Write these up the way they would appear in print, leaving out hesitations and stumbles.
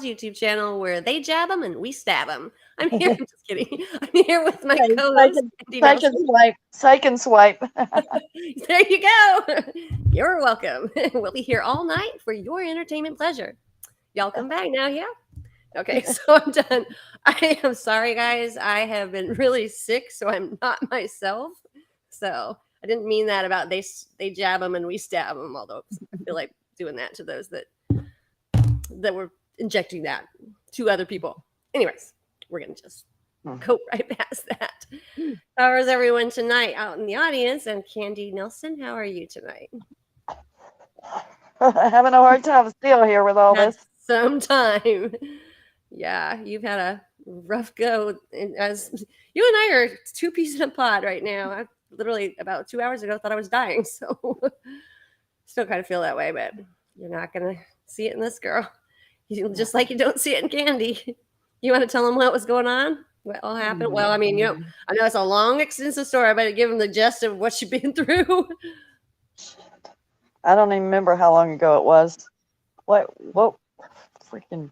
YouTube channel where they jab them and we stab them. I'm here. I'm just kidding. I'm here with my Okay, co-host, Andy Nelson. psych and swipe. There you go. You're welcome. We'll be here all night for your entertainment pleasure. Y'all come back now, yeah? Okay, so I'm done. I am sorry, guys. I have been really sick, so I'm not myself. So I didn't mean that about they jab them and we stab them. Although I feel like doing that to those that were injecting that to other people. Anyways, we're gonna just go right past that. How is everyone tonight out in the audience? And Candy Nelson, how are you tonight? Having a hard time still here with all Had this. some time. Yeah, you've had a rough go. And as you and I are two peas in a pod right now. I literally about 2 hours ago thought I was dying. So still kind of feel that way, but you're not gonna see it in this girl. Just like you don't see it in Candy. You want to tell them what was going on? What all happened? Well, I mean, I know it's a long, extensive story, but give them the gist of what you've been through. I don't even remember how long ago it was. What freaking,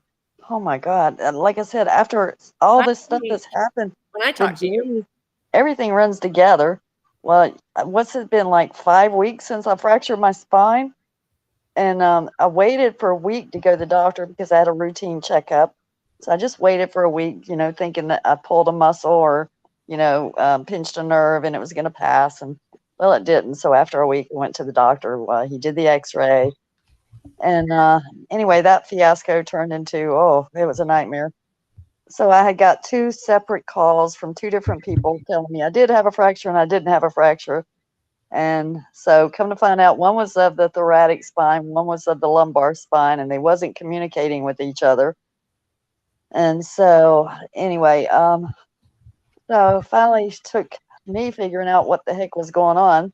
oh my God. And like I said, after all this stuff that's happened, When I talk to you, everything runs together. Well, what's it been, like 5 weeks since I fractured my spine? And I waited for a week to go to the doctor because I had a routine checkup. So I just waited for a week, thinking that I pulled a muscle or, pinched a nerve and it was going to pass. And well, it didn't. So after a week, I went to the doctor. He did the x-ray. And anyway, that fiasco turned into, it was a nightmare. So I had got 2 separate calls from 2 different people telling me I did have a fracture and I didn't have a fracture. And so come to find out, one was of the thoracic spine, one was of the lumbar spine, and they wasn't communicating with each other. And so anyway, so finally took me figuring out what the heck was going on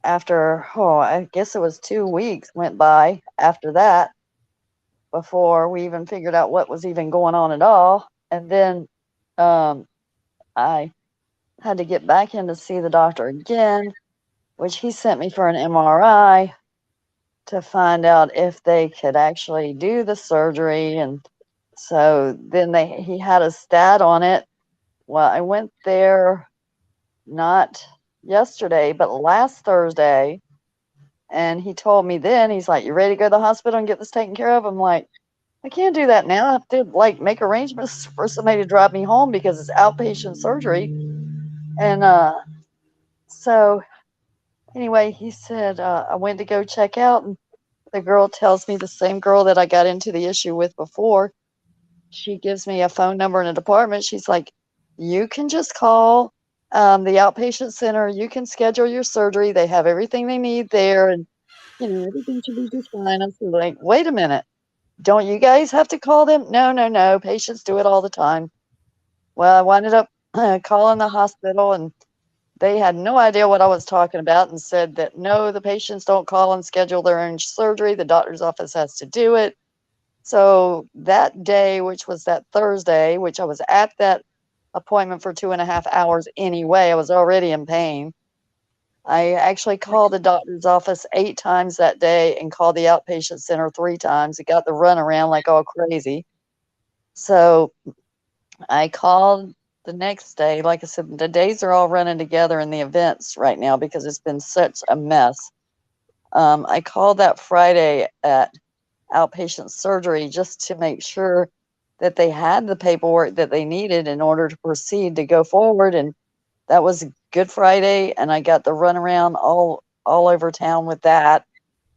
after, I guess it was 2 weeks went by after that before we even figured out what was even going on at all. And then I had to get back in to see the doctor again, which he sent me for an MRI to find out if they could actually do the surgery. And so then he had a stat on it. Well, I went there not yesterday, but last Thursday. And he told me then, he's like, "You ready to go to the hospital and get this taken care of?" I'm like, "I can't do that now. I have to make arrangements for somebody to drive me home because it's outpatient surgery." And so anyway, he said, I went to go check out, and the girl tells me, the same girl that I got into the issue with before, she gives me a phone number in a department. She's like, "You can just call the outpatient center. You can schedule your surgery. They have everything they need there, and everything should be just fine." I was like, "Wait a minute. Don't you guys have to call them?" "No, no, no. Patients do it all the time." Well, I wound up calling the hospital, and they had no idea what I was talking about and said that no, the patients don't call and schedule their own surgery. The doctor's office has to do it. So that day, which was that Thursday, which I was at that appointment for 2.5 hours anyway, I was already in pain. I actually called the doctor's office 8 times that day and called the outpatient center 3 times. It got the runaround like all crazy. So I called the next day. Like I said, the days are all running together in the events right now because it's been such a mess. I called that Friday at outpatient surgery just to make sure that they had the paperwork that they needed in order to proceed to go forward. And that was Good Friday, and I got the runaround all over town with that.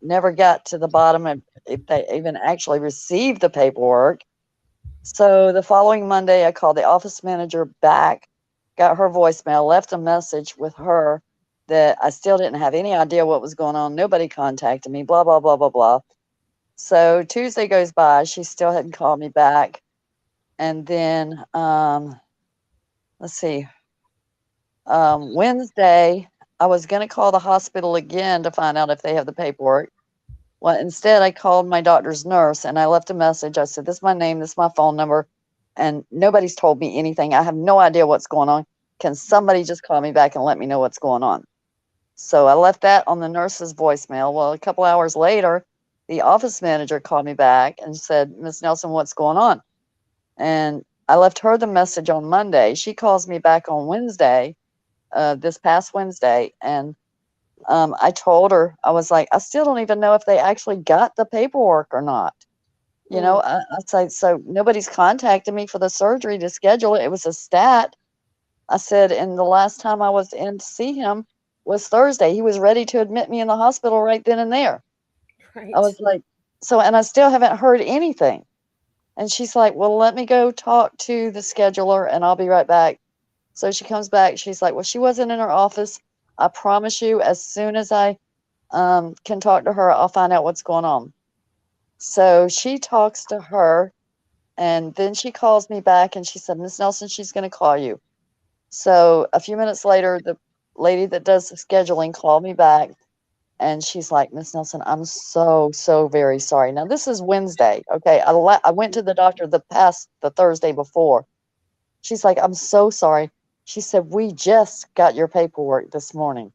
Never got to the bottom of if they even actually received the paperwork. So the following Monday, I called the office manager back, got her voicemail, left a message with her that I still didn't have any idea what was going on. Nobody contacted me, blah, blah, blah, blah, blah. So Tuesday goes by. She still hadn't called me back. And then, let's see, Wednesday, I was going to call the hospital again to find out if they have the paperwork. Well, instead, I called my doctor's nurse and I left a message. I said, "This is my name, this is my phone number, and nobody's told me anything. I have no idea what's going on. Can somebody just call me back and let me know what's going on?" So I left that on the nurse's voicemail. Well, a couple hours later, the office manager called me back and said, Miss Nelson, what's going on? And I left her the message on Monday. She calls me back on Wednesday, this past Wednesday, and I told her, I was like, I still don't even know if they actually got the paperwork or not. I said, so nobody's contacted me for the surgery to schedule it. It was a stat. I said, and the last time I was in to see him was Thursday. He was ready to admit me in the hospital right then and there. I Right. was like, so, and I still haven't heard anything. And she's like, well, let me go talk to the scheduler and I'll be right back. So she comes back. She's like, well, she wasn't in her office. I promise you, as soon as I can talk to her, I'll find out what's going on. So she talks to her, and then she calls me back and she said, Miss Nelson, she's going to call you. So a few minutes later, the lady that does the scheduling called me back and she's like, Miss Nelson, I'm so, so very sorry. Now, this is Wednesday. Okay. I went to the doctor the Thursday before. She's like, I'm so sorry. She said, we just got your paperwork this morning.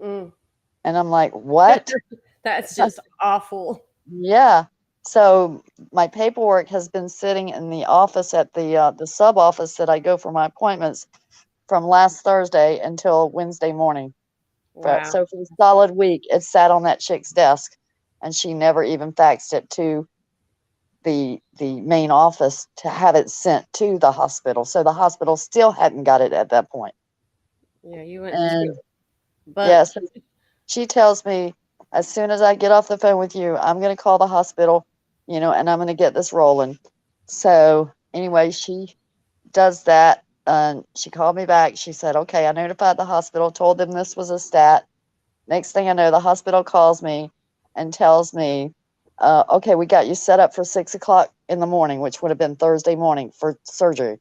Mm. And I'm like, what? That's just awful. Yeah. So my paperwork has been sitting in the office at the sub office that I go for my appointments from last Thursday until Wednesday morning. Wow. So for a solid week, it sat on that chick's desk, and she never even faxed it to the main office to have it sent to the hospital. So the hospital still hadn't got it at that point. Yeah, you went And too. But yeah, so she tells me, as soon as I get off the phone with you, I'm going to call the hospital, and I'm going to get this rolling. So anyway, she does that. She called me back. She said, okay, I notified the hospital, told them this was a stat. Next thing I know, the hospital calls me and tells me, okay, we got you set up for 6 o'clock in the morning, which would have been Thursday morning for surgery.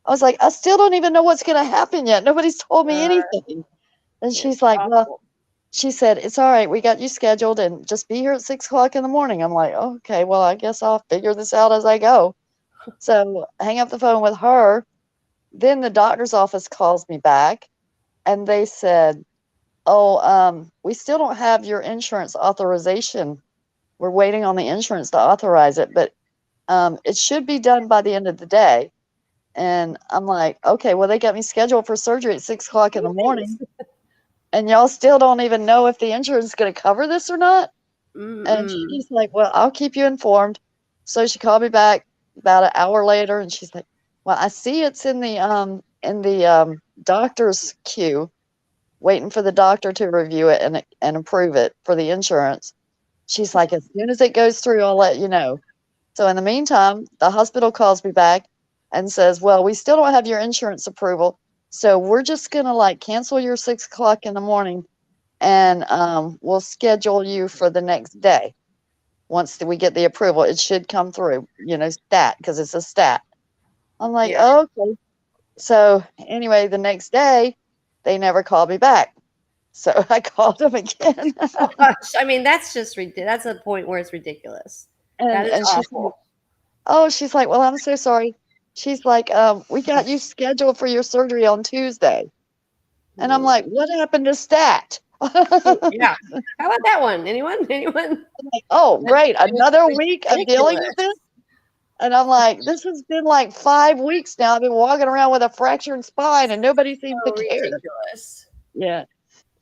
I was like, I still don't even know what's going to happen yet. Nobody's told me anything. And it's she's like, well, awful. she said, it's all right. We got you scheduled and just be here at 6 o'clock in the morning. I'm like, okay, well, I guess I'll figure this out as I go. So hang up the phone with her. Then the doctor's office calls me back and they said, oh, we still don't have your insurance authorization. We're waiting on the insurance to authorize it, but it should be done by the end of the day. And I'm like, okay, well, they got me scheduled for surgery at 6 o'clock in the morning. And y'all still don't even know if the insurance is going to cover this or not. And Mm-mm. she's like, well, I'll keep you informed. So she called me back about an hour later and she's like, well, I see it's in the doctor's queue, waiting for the doctor to review it and approve it for the insurance. She's like, as soon as it goes through, I'll let you know. So in the meantime, the hospital calls me back and says, well, we still don't have your insurance approval. So we're just going to like cancel your 6 o'clock in the morning and we'll schedule you for the next day. Once we get the approval, it should come through, stat, because it's a stat. I'm like, Yeah. oh, okay. So anyway, the next day, they never called me back. So I called them again. Gosh, I mean, that's just that's a point where it's ridiculous. That is and she's like, awful. oh, she's like, well, I'm so sorry. She's like, we got you scheduled for your surgery on Tuesday. And I'm Mm. like, what happened to stat? Yeah. How about that one? Anyone? Anyone? Like, oh, That's great. Another just week of dealing ridiculous. with this. And I'm like, this has been like 5 weeks now. I've been walking around with a fractured spine and nobody seems to So care. ridiculous. Yeah.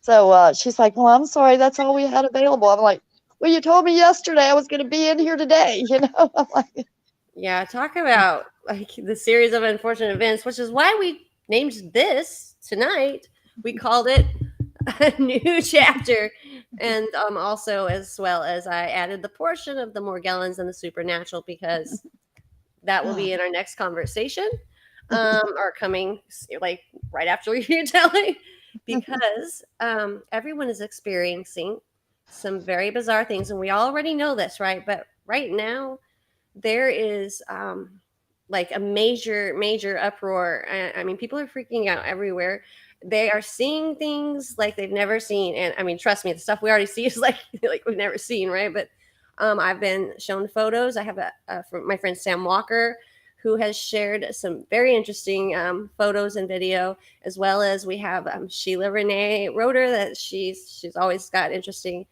So she's like, well, I'm sorry. That's all we had available. I'm like, well, you told me yesterday I was going to be in here today. I'm like, Yeah, talk about like the series of unfortunate events, which is why we named this tonight. We called it a new chapter, and also as well as I added the portion of the Morgellons and the supernatural because that will be in our next conversation, or coming like right after you're telling, because everyone is experiencing some very bizarre things, and we already know this, right? But right now there is like a major uproar. I mean, people are freaking out everywhere. They are seeing things like they've never seen, and I mean, trust me, the stuff we already see is like we've never seen, right? But I've been shown photos. I have from my friend Sam Walker, who has shared some very interesting photos and video, as well as we have Sheila Renee Roeder that she's always got interesting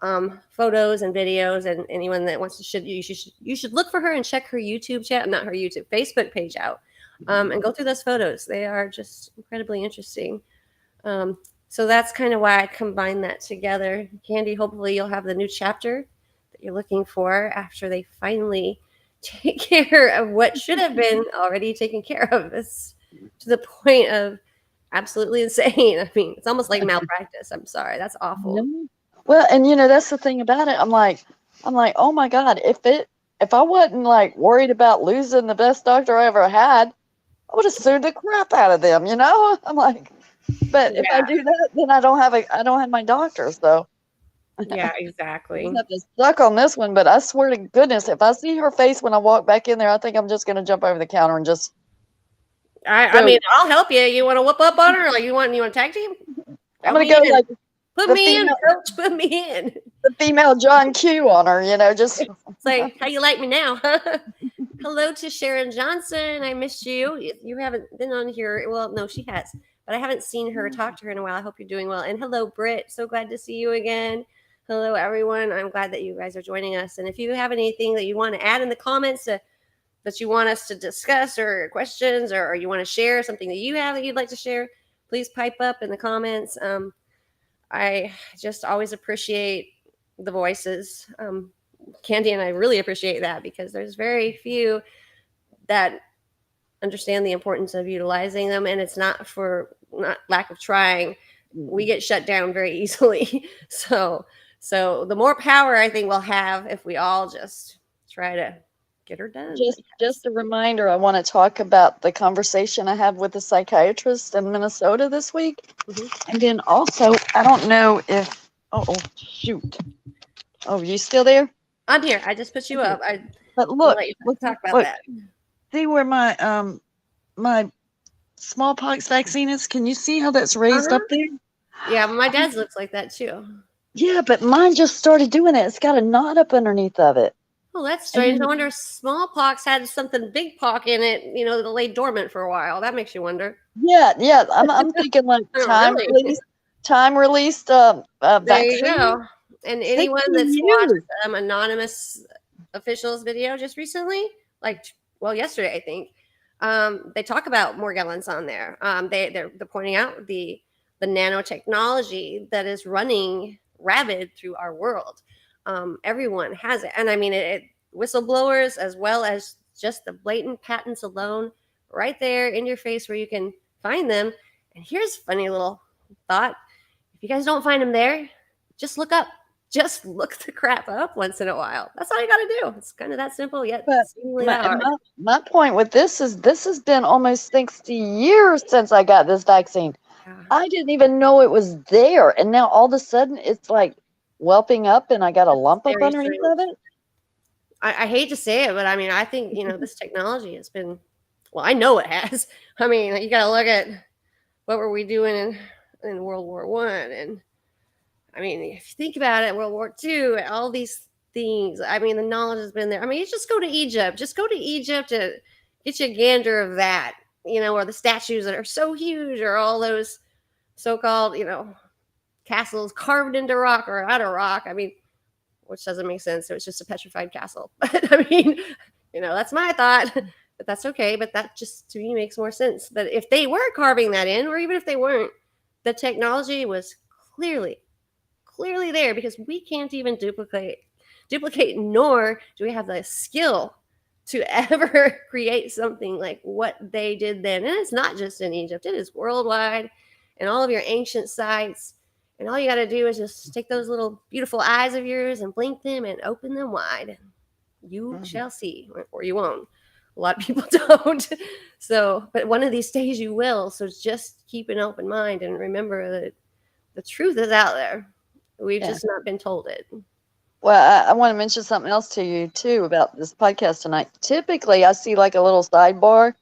photos and videos, and anyone that wants to you should look for her and check her YouTube not her YouTube, Facebook page out, and go through those photos. They are just incredibly interesting. So that's kind of why I combined that together. Candy, hopefully you'll have the new chapter that you're looking for after they finally take care of what should have been already taken care of. It's to the point of absolutely insane. I mean, it's almost like malpractice. I'm sorry. That's awful. Well, and that's the thing about it. I'm like, oh my God, if I wasn't like worried about losing the best doctor I ever had, I would have sued the crap out of them, I'm like, but if I do that, then I don't have my doctor. So yeah, exactly. I have to suck on this one, but I swear to goodness, if I see her face when I walk back in there, I think I'm just going to jump over the counter and just. I mean, I'll help you. You want to whoop up on her? Like you want to tag team? I'm going to go like. Put me in, coach. Put me in. The female John Q on her, just. It's like, how you like me now? Hello to Sharon Johnson. I missed you. You haven't been on here. Well, no, she has, but I haven't seen her, talk to her in a while. I hope you're doing well. And hello, Britt. So glad to see you again. Hello, everyone. I'm glad that you guys are joining us. And if you have anything that you want to add in the comments that you want us to discuss, or questions, or you want to share something that you have that you'd like to share, please pipe up in the comments. I just always appreciate the voices. Candy and I really appreciate that, because there's very few that understand the importance of utilizing them, and it's not lack of trying. We get shut down very easily. So the more power I think we'll have if we all just try to get her done. Just a reminder, I want to talk about the conversation I had with the psychiatrist in Minnesota this week. Mm-hmm. And then also, I don't know if, shoot. Oh, you still there? I'm here. I just put you up. But look, let's talk about that. See where my my smallpox vaccine is? Can you see how that's raised up there? Yeah, my dad's looks like that too. Yeah, but mine just started doing it. It's got a knot up underneath of it. Oh, that's strange. I wonder if smallpox had something big pock in it, that lay dormant for a while. That makes you wonder. Yeah. I'm thinking like time released vaccine. There you go. And anyone that's watched anonymous officials video just recently, yesterday, I think, they talk about Morgellons on there. They're pointing out the nanotechnology that is running rabid through our world. Everyone has it. And I mean, it whistleblowers, as well as just the blatant patents alone, right there in your face where you can find them. And here's a funny little thought. If you guys don't find them there, just look up. Just look the crap up once in a while. That's all you got to do. It's kind of that simple, yet my point with this is this has been almost 60 years since I got this vaccine. Yeah. I didn't even know it was there. And now all of a sudden it's like whelping up and I got a lump up underneath of it. I hate to say it, but I mean, I think, this technology has been, well, I know it has. I mean, you got to look at what were we doing in World War I. And I mean, if you think about it, World War II, all these things, I mean, the knowledge has been there. I mean, you just go to Egypt. Just go to Egypt to get you a gander of that, or the statues that are so huge, or all those so-called, castles carved into rock or out of rock. I mean, which doesn't make sense. So it's just a petrified castle. But I mean, that's my thought. But that's okay. But that just, to me, makes more sense. That if they were carving that in, or even if they weren't, the technology was clearly there, because we can't even duplicate, nor do we have the skill to ever create something like what they did then. And it's not just in Egypt. It is worldwide, and all of your ancient sites. And all you got to do is just take those little beautiful eyes of yours and blink them and open them wide. You shall see, or you won't. A lot of people don't. So, but one of these days you will. So just keep an open mind and remember that the truth is out there. We've just not been told it. Well, I want to mention something else to you, too, about this podcast tonight. Typically, I see like a little sidebar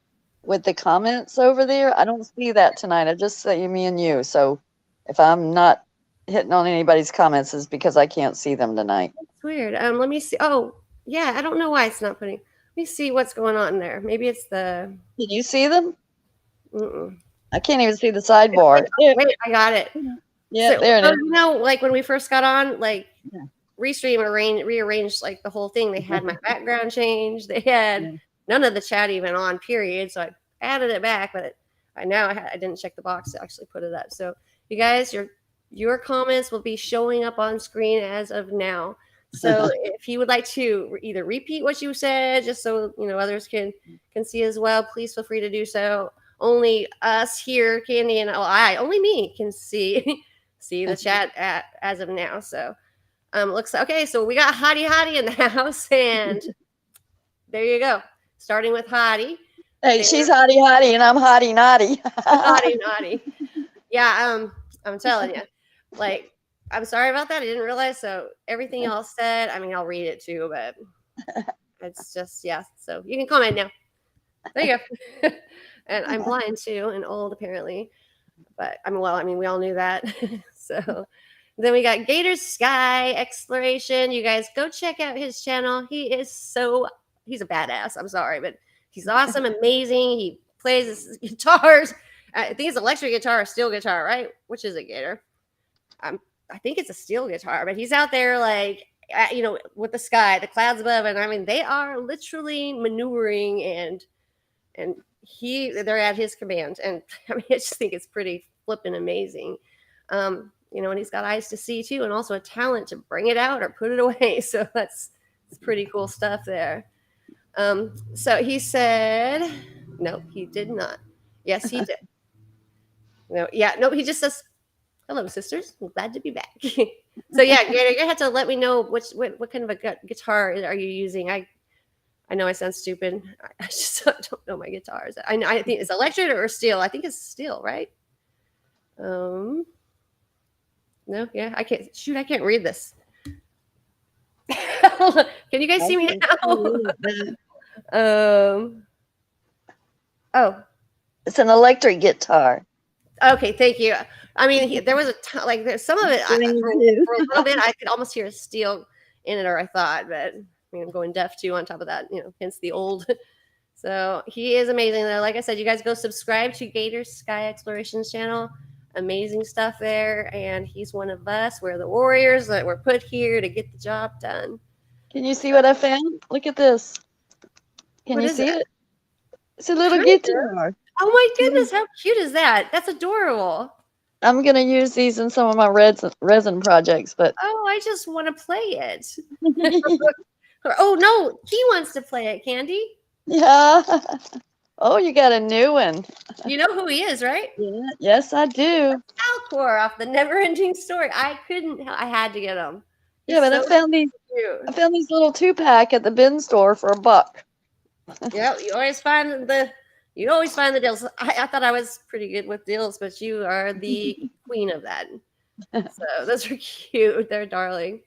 with the comments over there. I don't see that tonight. I just see me and you. So if I'm not hitting on anybody's comments, is because I can't see them tonight. That's weird. Let me see. Oh, yeah. I don't know why it's not putting. Let me see what's going on there. Maybe it's the. Can you see them? I can't even see the sidebar. Wait, I got it. Yeah, there it is. Like when we first got on, like rearranged like the whole thing. They had my background changed. They had none of the chat even on, period. So I added it back, but I didn't check the box to actually put it up. So you guys, your comments will be showing up on screen as of now. So if you would like to either repeat what you said, just so others can see as well, please feel free to do so. Only us here, Candy and only me can see the chat as of now. So looks okay. So we got Hottie in the house, and there you go. Starting with Hottie. Hey, she's Hottie, and I'm Hottie Naughty. Hottie Naughty. Yeah, I'm telling you, like, I'm sorry about that. I didn't realize. So everything y'all said, I mean, I'll read it too, but it's just, yeah. So you can comment now. There you go. And I'm blind too, and old apparently. But we all knew that. So then we got Gator's Sky Exploration. You guys go check out his channel. He's a badass. I'm sorry, but he's awesome, amazing. He plays his guitars. I think it's electric guitar or steel guitar, right? Which is it, Gator? I think it's a steel guitar, but he's out there like, with the sky, the clouds above, and I mean, they are literally maneuvering, and they're at his command. And I mean, I just think it's pretty flippin' amazing. And he's got eyes to see too, and also a talent to bring it out or put it away. So it's pretty cool stuff there. So he said, no, he did not. Yes, he did. No, he just says, hello, sisters. I'm glad to be back. So yeah, Gator, you have to let me know what kind of a guitar are you using. I know I sound stupid. I just don't know my guitars. I think it's electric or steel. I think it's steel, right? No, yeah, I can't read this. Can you guys see me now? Oh, it's an electric guitar. Okay, thank you. I mean, there was there's some of it for a little bit. I could almost hear steel in it, or I thought, but I'm going deaf too. On top of that, hence the old. So he is amazing. Though, like I said, you guys go subscribe to Gator's Sky Explorations channel. Amazing stuff there, and he's one of us. We're the warriors that were put here to get the job done. Can you see what I found? Look at this. Can you see it? It's a little guitar. Oh my goodness, how cute is that? That's adorable. I'm going to use these in some of my resin projects, but... Oh, I just want to play it. Oh, no, he wants to play it, Candy. Yeah. Oh, you got a new one. You know who he is, right? Yeah. Yes, I do. Alcor off the Never-Ending Story. I had to get him. Yeah, but I found these little 2-pack at the bin store for $1. Yeah, you always find the deals. I thought I was pretty good with deals, but you are the queen of that. So those are cute. They're darling.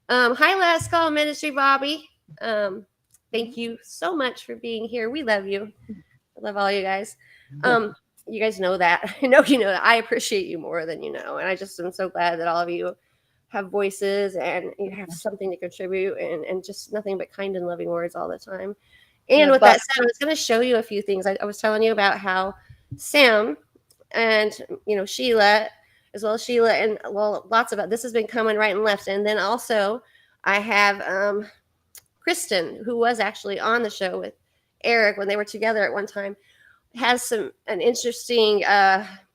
Hi, Last Call Ministry, Bobby. Thank you so much for being here. We love you. I love all you guys. You guys know that. I know you know that. I appreciate you more than you know. And I just am so glad that all of you have voices and you have something to contribute and just nothing but kind and loving words all the time. And with that said, I was going to show you a few things. I was telling you about how Sam and, Sheila, as well as Sheila, and lots of it. This has been coming right and left. And then also I have Kristen, who was actually on the show with Eric when they were together at one time, has an interesting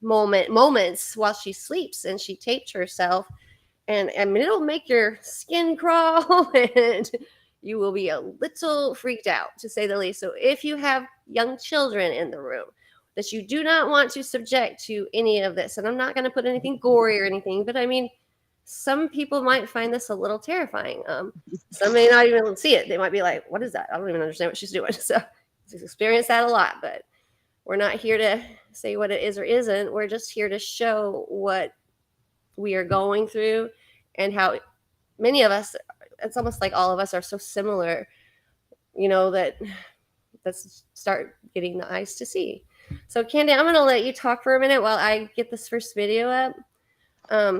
moments while she sleeps, and she taped herself. And I mean, it'll make your skin crawl and you will be a little freaked out, to say the least. So if you have young children in the room that you do not want to subject to any of this, and I'm not going to put anything gory or anything, but I mean, some people might find this a little terrifying. Some may not even see it. They might be like, what is that? I don't even understand what she's doing. So she's experienced that a lot, but we're not here to say what it is or isn't. We're just here to show what we are going through and how many of us, it's almost like all of us are so similar, that let's start getting the eyes to see. So Candy, I'm going to let you talk for a minute while I get this first video up. I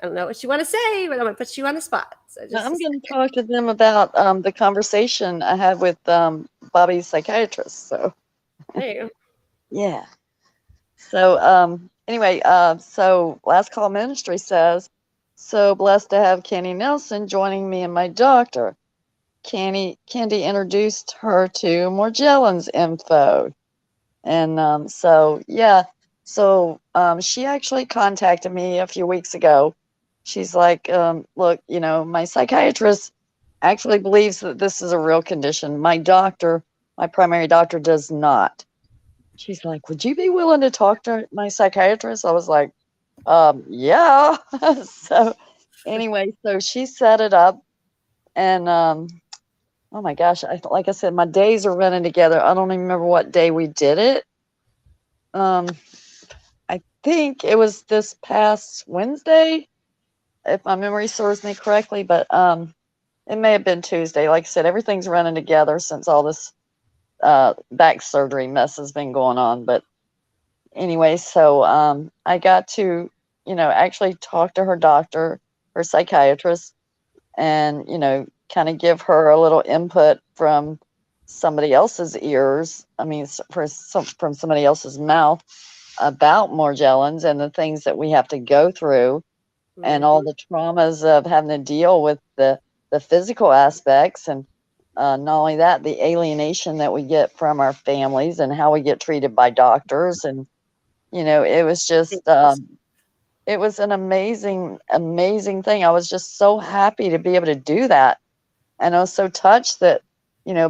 don't know what you want to say, but I'm going to put you on the spot. So I'm going to talk to them about the conversation I had with Bobby's psychiatrist. So there you go. Yeah. So anyway, so Last Call Ministry says, So blessed to have Candy Nelson joining me and my doctor. Candy introduced her to Morgellons info. And she actually contacted me a few weeks ago. She's like, look, my psychiatrist actually believes that this is a real condition. My primary doctor, does not. She's like, would you be willing to talk to my psychiatrist? I was like, yeah. So anyway, so she set it up, and oh my gosh, like I said, my days are running together. I don't even remember what day we did it. Um, I think it was this past Wednesday, if my memory serves me correctly, but it may have been Tuesday. Like I said, everything's running together since all this back surgery mess has been going on. But anyway, so I got to, actually talk to her doctor, her psychiatrist, and, kind of give her a little input from somebody else's ears. I mean, from somebody else's mouth about Morgellons and the things that we have to go through and all Mhm. the traumas of having to deal with the physical aspects, and not only that, the alienation that we get from our families and how we get treated by doctors. And it was just Yes. it was an amazing thing. I was just so happy to be able to do that, and I was so touched that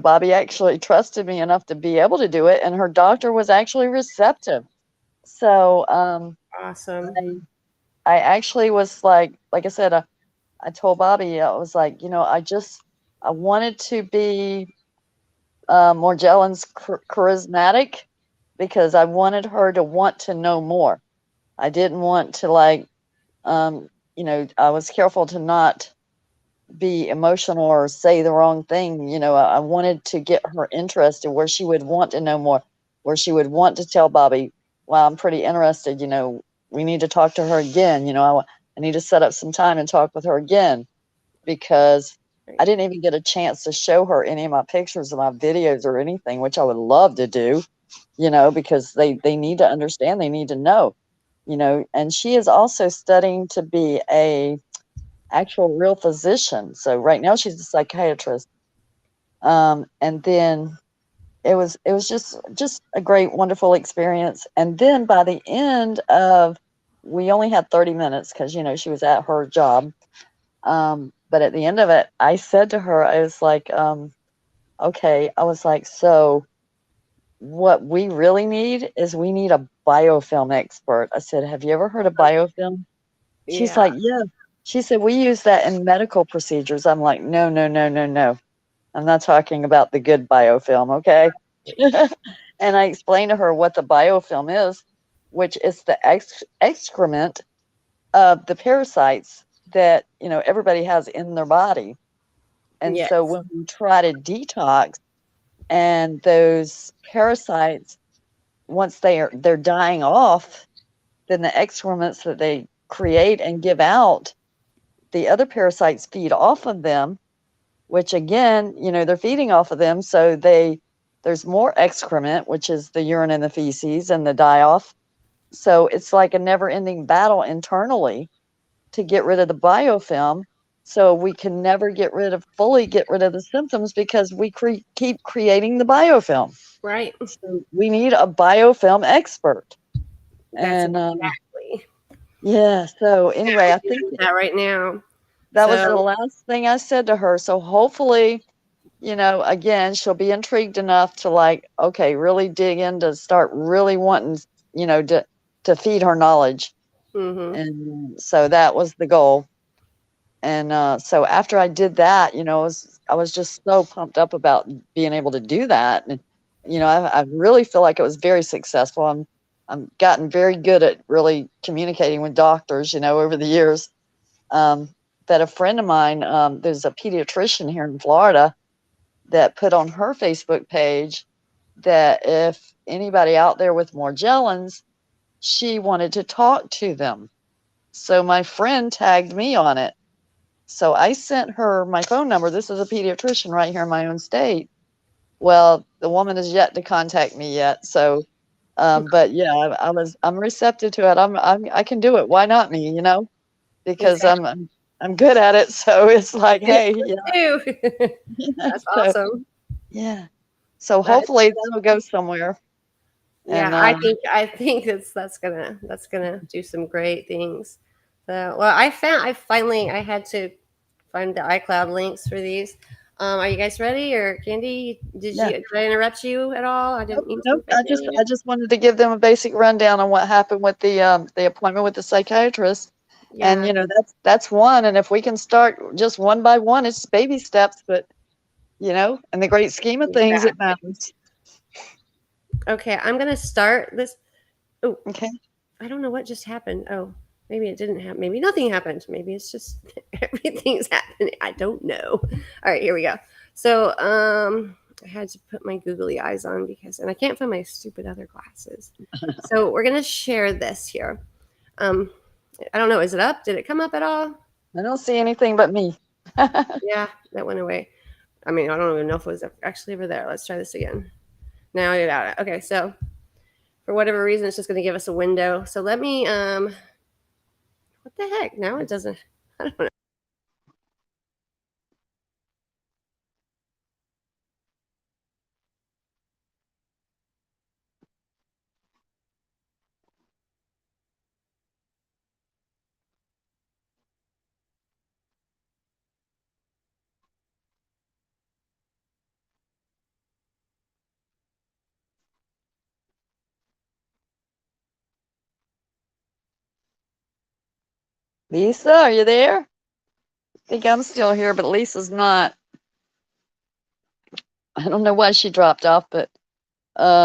Bobby actually trusted me enough to be able to do it, and her doctor was actually receptive. So Awesome. I I actually was like I said, I told Bobby, I was like, I wanted to be Morgellons charismatic, because I wanted her to want to know more. I didn't want to I was careful to not be emotional or say the wrong thing. I wanted to get her interested where she would want to know more, where she would want to tell Bobby, "Wow, I'm pretty interested. We need to talk to her again. I need to set up some time and talk with her again," because I Right. didn't even get a chance to show her any of my pictures of my videos or anything, which I would love to do. Because they need to understand, they need to know. And she is also studying to be a actual real physician. So right now she's a psychiatrist. And then it was just a great, wonderful experience. And then by the end of, we only had 30 minutes because she was at her job. But at the end of it, I said to her, I was like, okay, I was like, so what we really need is, we need a biofilm expert. I said, have you ever heard of biofilm? She's Yeah. like, yeah. She said, we use that in medical procedures. I'm like, no, no, no, no, no. I'm not talking about the good biofilm, okay? And I explained to her what the biofilm is, which is the excrement of the parasites that everybody has in their body. And so Yes. when we try to detox, and those parasites, once they're dying off, then the excrements that they create and give out, the other parasites feed off of them, which again, they're feeding off of them. So there's more excrement, which is the urine and the feces and the die off. So it's like a never ending battle internally to get rid of the biofilm. So we can never fully get rid of the symptoms, because we keep creating the biofilm. Right. So we need a biofilm expert. That's And exactly. yeah, so anyway, I think Doing that right now. that was So, the last thing I said to her. So hopefully, again, she'll be intrigued enough to, like, okay, really dig in, to start really wanting, to feed her knowledge. mhm. And so that was the goal. And so after I did that, I was just so pumped up about being able to do that. And I really feel like it was very successful. I'm gotten very good at really communicating with doctors, over the years. Um, but a friend of mine, there's a pediatrician here in Florida, that put on her Facebook page that if anybody out there with Morgellons, she wanted to talk to them. So my friend tagged me on it. So I sent her my phone number. This is a pediatrician right here in my own state. Well, the woman is yet to contact me yet. So, but yeah, I'm receptive to it. I can do it. Why not me? because I'm good at it. So it's like, hey, Ew. That's so, awesome. yeah. So That- hopefully that'll go somewhere. yeah, And I think that's gonna do some great things. So, well, I had to find the iCloud links for these. Are you guys ready? Or Candy, yeah. did I interrupt you at all? I didn't Nope, mean to. nope. If I did. I just wanted to give them a basic rundown on what happened with the appointment with the psychiatrist. And Yeah. that's one. And if we can start just one by one, it's baby steps, but in the great scheme of things, it Exactly. matters. Okay, I'm gonna start this. Oh, Okay. I don't know what just happened. Oh, maybe it didn't happen. Maybe nothing happened. Maybe it's just everything's happening. I don't know. All right, here we go. So, I had to put my googly eyes on and I can't find my stupid other glasses. So we're gonna share this here. Um, I don't know. Is it up? Did it come up at all? I don't see anything but me. Yeah, that went away. I mean, I don't even know if it was actually over there. Let's try this again. Now I got it. Okay, so for whatever reason, it's just going to give us a window. So let me, what the heck? Now it doesn't, I don't know. Lisa, are you there? I think I'm still here, but Lisa's not. I don't know why she dropped off, but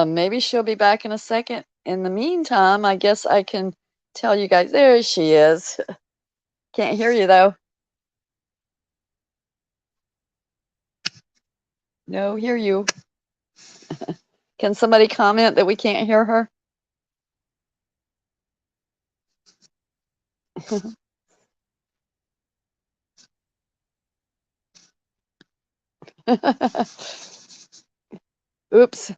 maybe she'll be back in a second. In the meantime, I guess I can tell you guys. There she is. Can't hear you though. No, hear you. Can somebody comment that we can't hear her? Oops.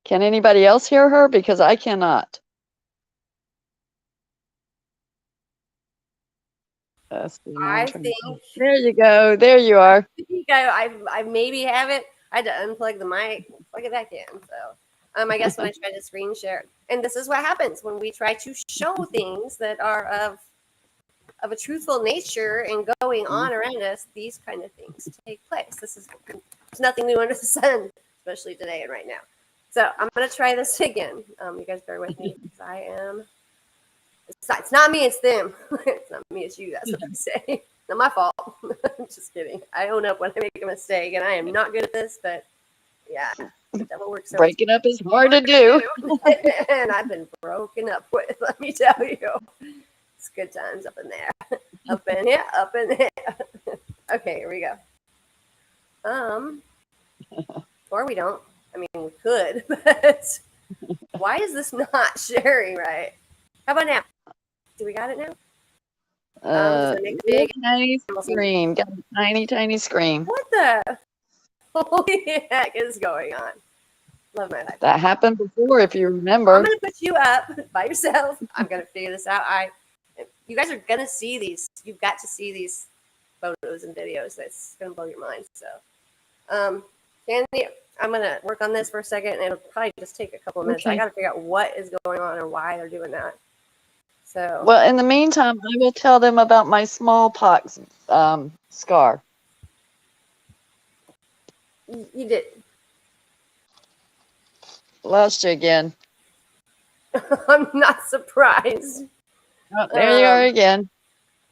Can anybody else hear her? Because I cannot. I think, There you go. There you are. I maybe have it. I had to unplug the mic, plug it back in. So, I guess when I tried to screen share, and this is what happens when we try to show things that are of a truthful nature and going on around us, these kind of things take place. There's nothing new under the sun, especially today and right now. So I'm going to try this again. You guys bear with me because it's not me, it's them. It's not me, it's you. That's what I say. Not my fault. I'm just kidding. I own up when I make a mistake, and I am not good at this, but yeah, the devil works. Breaking up is hard to do. And I've been broken up with, let me tell you. It's good times up in there. Up in here, up in there. Okay, here we go. Or we don't. I mean, we could, but why is this not sharing right? How about now? Do we got it now? Make big tiny screen. Got a tiny, tiny screen. What the holy heck is going on? Love my life. That happened before, if you remember. I'm gonna put you up by yourself. I'm gonna figure this out. You guys are gonna see these. You've got to see these photos and videos. That's gonna blow your mind. So, Candy, I'm gonna work on this for a second, and it'll probably just take a couple of minutes. Okay. I gotta figure out what is going on or why they're doing that. So, well, in the meantime, I will tell them about my smallpox scar. You did. Lost you again. I'm not surprised. Oh, there you are again.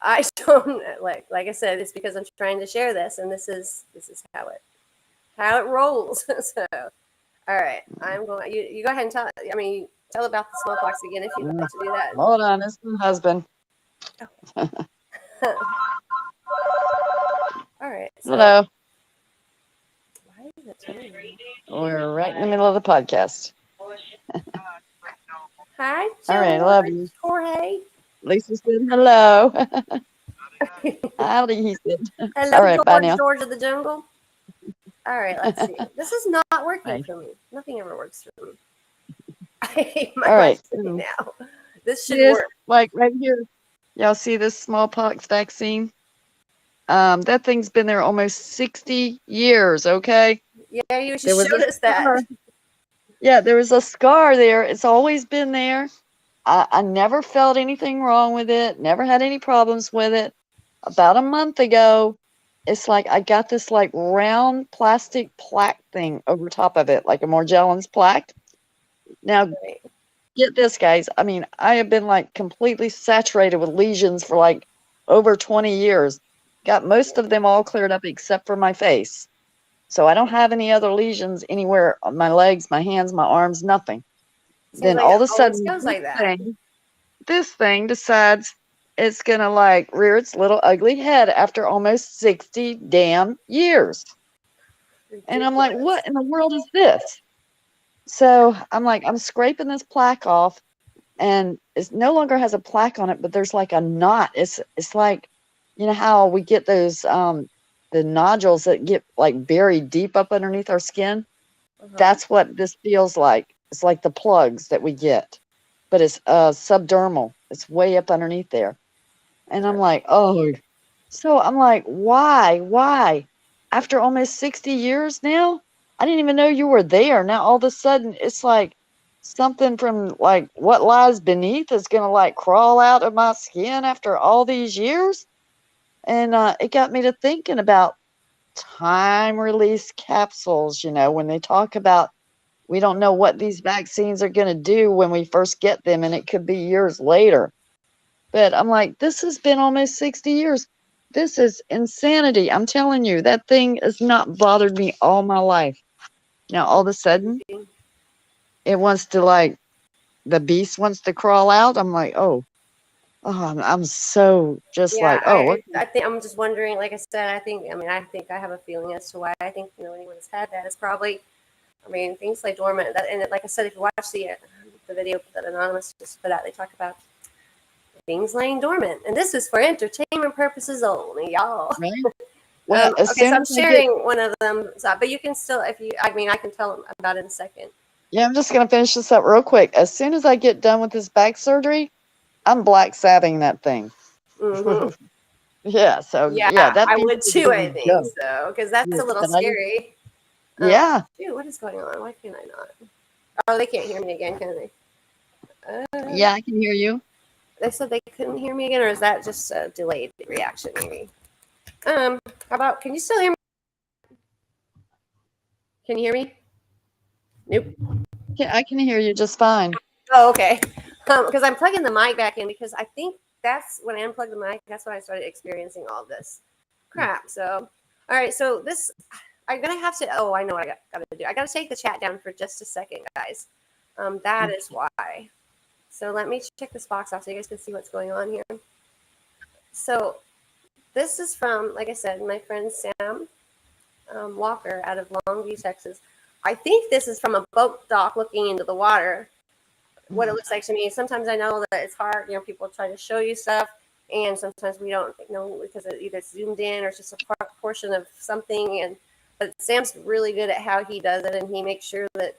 I don't like I said, it's because I'm trying to share this, and this is how it rolls. So, all right, I'm going. You go ahead and tell. I mean, tell about the smallpox again if you'd like to do that. Hold on, it's my husband. Oh. All right. So, hello. Why is it telling me? We're right in the middle of the podcast. Hi, George. All right, love you. Jorge. Lisa said hello. Howdy, he said. Hello, All right, George, bye now. George of the jungle. All right, let's see. This is not working Right. for me. Nothing ever works for me. I hate my All right. life now. This should This, work. like right here, y'all see this smallpox vaccine? That thing's been there almost 60 years, okay? Yeah, you should There was show a us that. scar. Yeah, there was a scar there. It's always been there. I never felt anything wrong with it, never had any problems with it. About a month ago, it's like I got this like round plastic plaque thing over top of it, like a Morgellons plaque. Now, Right. get this, guys. I mean, I have been like completely saturated with lesions for like over 20 years. Got most of them all cleared up except for my face. So I don't have any other lesions anywhere on my legs, my hands, my arms, nothing. Seems Then like all it of a always sudden, goes like that. this thing decides it's gonna like rear its little ugly head after almost 60 damn years. And I'm like, Ridiculous. what in the world is this? So I'm like, I'm scraping this plaque off, and it no longer has a plaque on it, but there's like a knot. It's like, you know how we get those the nodules that get like buried deep up underneath our skin? Uh-huh. That's what this feels like. It's like the plugs that we get, but it's subdermal. It's way up underneath there. And I'm like, oh. So I'm like, why? Why? After almost 60 years now? I didn't even know you were there. Now all of a sudden it's like something from like what lies beneath is gonna like crawl out of my skin after all these years. And it got me to thinking about time release capsules, you know, when they talk about we don't know what these vaccines are going to do when we first get them, and it could be years later. But I'm like, this has been almost 60 years. This is insanity. I'm telling you, that thing has not bothered me all my life. Now, all of a sudden, it wants to like, the beast wants to crawl out. I'm like, I'm so just Yeah, like, oh, I think I'm just wondering. Like I said, I think I have a feeling as to why I think anyone that's had that is probably. I mean, things like dormant. Like I said, if you watch the video that Anonymous just put out, they talk about things laying dormant, and this is for entertainment purposes only, y'all. right? Well, as Okay, soon so I'm as I get, sharing one of them, but you can still, if you, I mean, I can tell them about it in a second. yeah, I'm just going to finish this up real quick. As soon as I get done with this back surgery, I'm black sabbing that thing. Mm-hmm. Yeah, so Yeah, yeah, that I beast would is too. I gonna think go. so because that's Yeah, a little but scary. yeah, Shoot, what is going on? Why can't I not? Oh, they can't hear me again, can they? yeah, I can hear you. They said they couldn't hear me again, or is that just a delayed reaction? Maybe. How about? Can you still hear me? Can you hear me? Nope. Yeah, I can hear you just fine. Oh, okay. Because I'm plugging the mic back in because I think that's when I unplugged the mic. That's when I started experiencing all this crap. So, all right. So this, I'm gonna have to. Oh, I know what I got to do. I got to take the chat down for just a second, guys. That is why. So let me check this box off so you guys can see what's going on here. So this is from, like I said, my friend Sam Walker out of Longview, Texas. I think this is from a boat dock looking into the water. What it looks like to me. Sometimes I know that it's hard. People try to show you stuff, and sometimes we don't know because it either zoomed in or it's just a portion of something. But Sam's really good at how he does it, and he makes sure that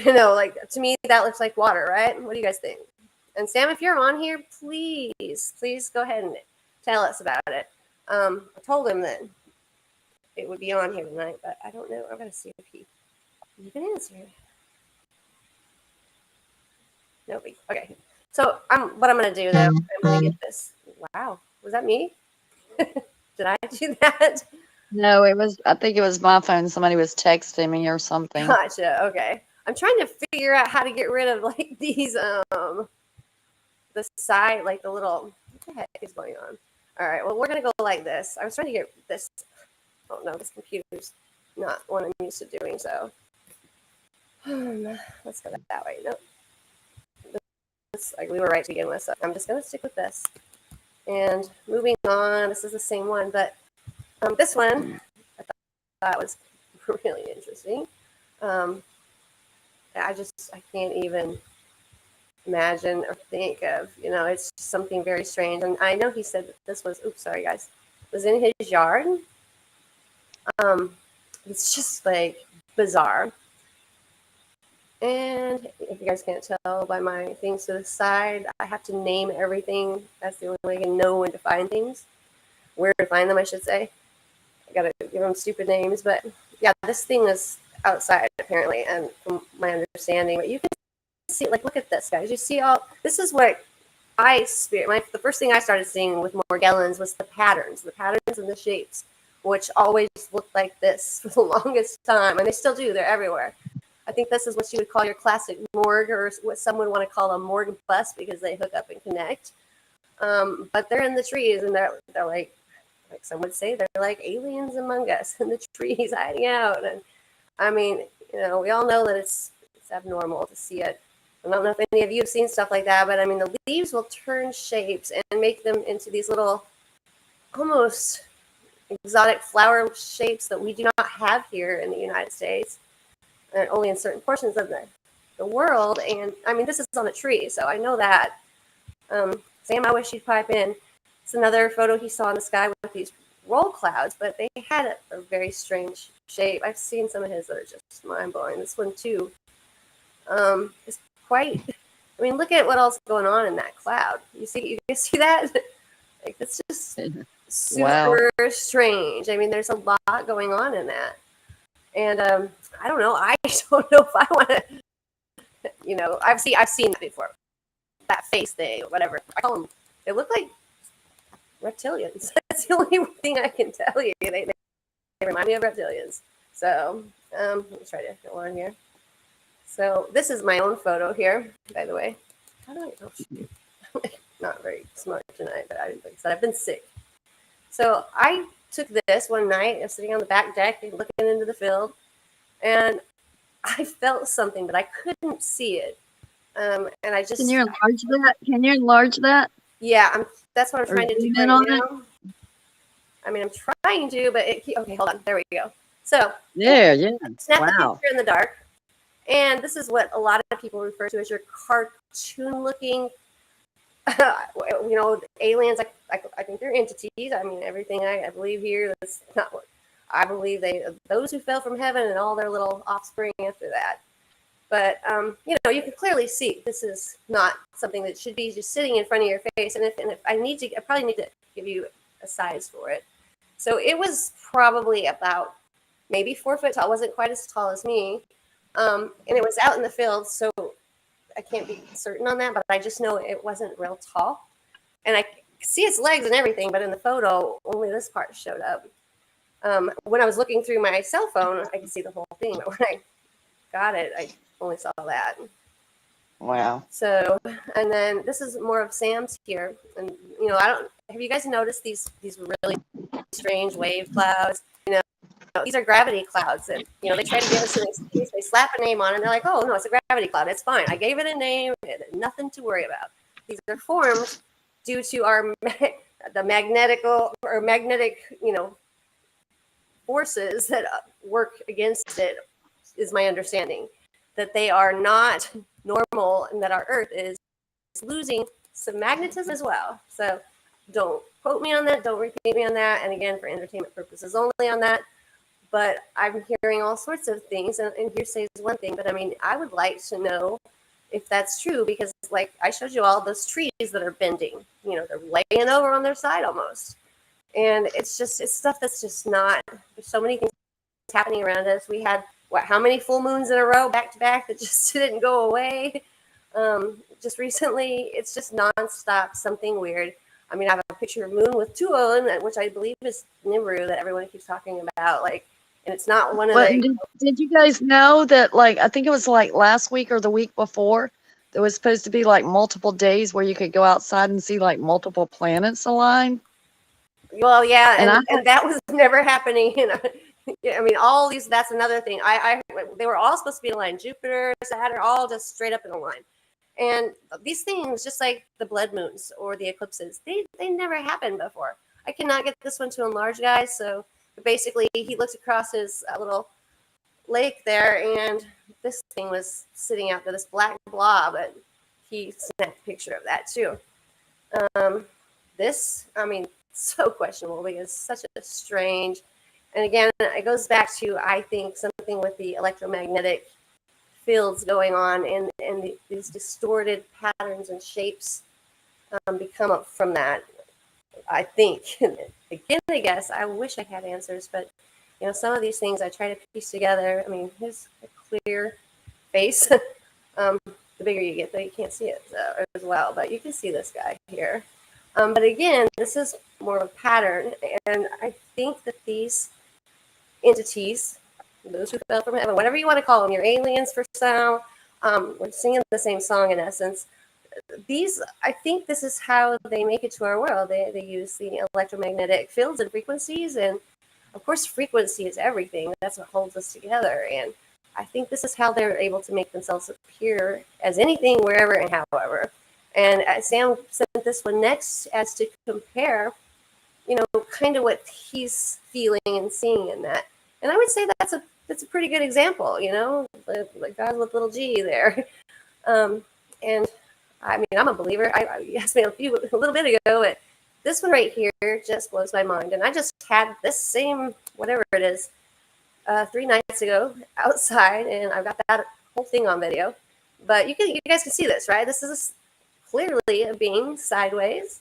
like to me that looks like water, right? What do you guys think? And Sam, if you're on here, please go ahead and tell us about it. I told him that it would be on here tonight, but I don't know. I'm gonna see if he can answer. Nobody. Okay. So what I'm gonna do though, I'm gonna get this. Wow, was that me? Did I do that? No, I think it was my phone. Somebody was texting me or something. Gotcha. Okay. I'm trying to figure out how to get rid of like these the side, like the little, what the heck is going on? All right, well, we're going to go like this. I was trying to get this. Oh, no, this computer's not what I'm used to doing, so. Let's go that way. Nope. We were right to begin with, so I'm just going to stick with this. And moving on, this is the same one, but this one I thought was really interesting. I can't even imagine or think of, it's just something very strange. And I know he said that this was, oops, sorry guys, was in his yard. It's just like bizarre. And if you guys can't tell by my things to the side, I have to name everything. That's the only way I can know when to find things. Where to find them, I should say. I gotta give them stupid names. But yeah, this thing is outside apparently, and from my understanding. But you can see, like, look at this, guys. You see all, this is what I experienced. The first thing I started seeing with Morgellons was the patterns and the shapes, which always looked like this for the longest time. And they still do, they're everywhere. I think this is what you would call your classic morgue, or what some would want to call a morgue bus, because they hook up and connect. But they're in the trees, and they're like some would say, they're like aliens among us in the trees hiding out. And I mean, we all know that it's abnormal to see it. I don't know if any of you have seen stuff like that, but I mean, the leaves will turn shapes and make them into these little, almost exotic flower shapes that we do not have here in the United States, and only in certain portions of the world. And I mean, this is on a tree, so I know that. Sam, I wish you'd pipe in. It's another photo he saw in the sky with these roll clouds, but they had a very strange shape. I've seen some of his that are just mind-blowing. This one too is quite, I mean, look at what else is going on in that cloud. You see that? Like, it's just super strange. I mean, there's a lot going on in that. And I don't know. I don't know if I want to, I've seen that before. That face thing, or whatever. I call them, they look like reptilians. That's the only thing I can tell you. They remind me of reptilians. So let me try to go on here. So this is my own photo here, by the way. How do I? Oh, shoot. Not very smart tonight, but like I said, I've been sick. So I took this one night. I was sitting on the back deck and looking into the field, and I felt something, but I couldn't see it. And I just. Can you enlarge that? Can you enlarge that? Yeah, that's what I'm trying to do right now. I mean, I'm trying to, but okay, hold on. There we go. So yeah. Snap the picture in the dark. And this is what a lot of people refer to as your cartoon-looking, aliens. I think they're entities. I mean, everything I believe here, that's not what I believe. Those who fell from heaven and all their little offspring after that. But you can clearly see this is not something that should be just sitting in front of your face. And if I probably need to give you a size for it. So it was probably about maybe 4 foot tall. It wasn't quite as tall as me. And it was out in the field, so I can't be certain on that, but I just know it wasn't real tall. And I see its legs and everything, but in the photo, only this part showed up. When I was looking through my cell phone, I could see the whole thing, but when I got it, I only saw that. Wow. So, and then this is more of Sam's here. And, have you guys noticed these really strange wave clouds? These are gravity clouds that, they try to give us an excuse. They slap a name on it and they're like, oh, no, it's a gravity cloud. It's fine. I gave it a name. Nothing to worry about. These are formed due to the magnetic, forces that work against it, is my understanding. That they are not normal, and that our Earth is losing some magnetism as well. So don't quote me on that. Don't repeat me on that. And again, for entertainment purposes only on that. But I'm hearing all sorts of things, and hearsay is one thing. But I mean, I would like to know if that's true, because like I showed you all those trees that are bending, they're laying over on their side almost. And it's stuff that's just not, there's so many things happening around us. We had, how many full moons in a row back to back that just didn't go away? Just recently, it's just nonstop, something weird. I mean, I have a picture of moon with 2 of them, which I believe is Nibiru that everyone keeps talking about. Like, and it's not one of the. Did you guys know that, like, I think it was like last week or the week before, there was supposed to be like multiple days where you could go outside and see like multiple planets align? Well, yeah, and that was never happening. I mean, all these, that's another thing. They were all supposed to be aligned. Jupiter, Saturn, all just straight up in a line. And these things, just like the blood moons or the eclipses, they never happened before. I cannot get this one to enlarge, guys. So basically, he looked across his little lake there, and this thing was sitting out there, this black blob, and he snapped a picture of that too. This, I mean, so questionable, because it's such a strange. And again, it goes back to, I think, something with the electromagnetic fields going on, and these distorted patterns and shapes become up from that. I think. Again, I guess I wish I had answers, but some of these things I try to piece together. I mean, his clear face. The bigger you get, though, you can't see it as well, but you can see this guy here. But again, this is more of a pattern, and I think that these entities, those who fell from heaven, whatever you want to call them, your aliens for some, we're singing the same song in essence. I think this is how they make it to our world. They use the electromagnetic fields and frequencies, and of course, frequency is everything. That's what holds us together. And I think this is how they're able to make themselves appear as anything, wherever and however. And Sam sent this one next as to compare, kind of what he's feeling and seeing in that. And I would say that's a pretty good example, like God with little g there. And I mean, I'm a believer. You asked me a little bit ago, but this one right here just blows my mind. And I just had this same, whatever it is, 3 nights ago outside, and I've got that whole thing on video. But you guys can see this, right? This is clearly a being sideways.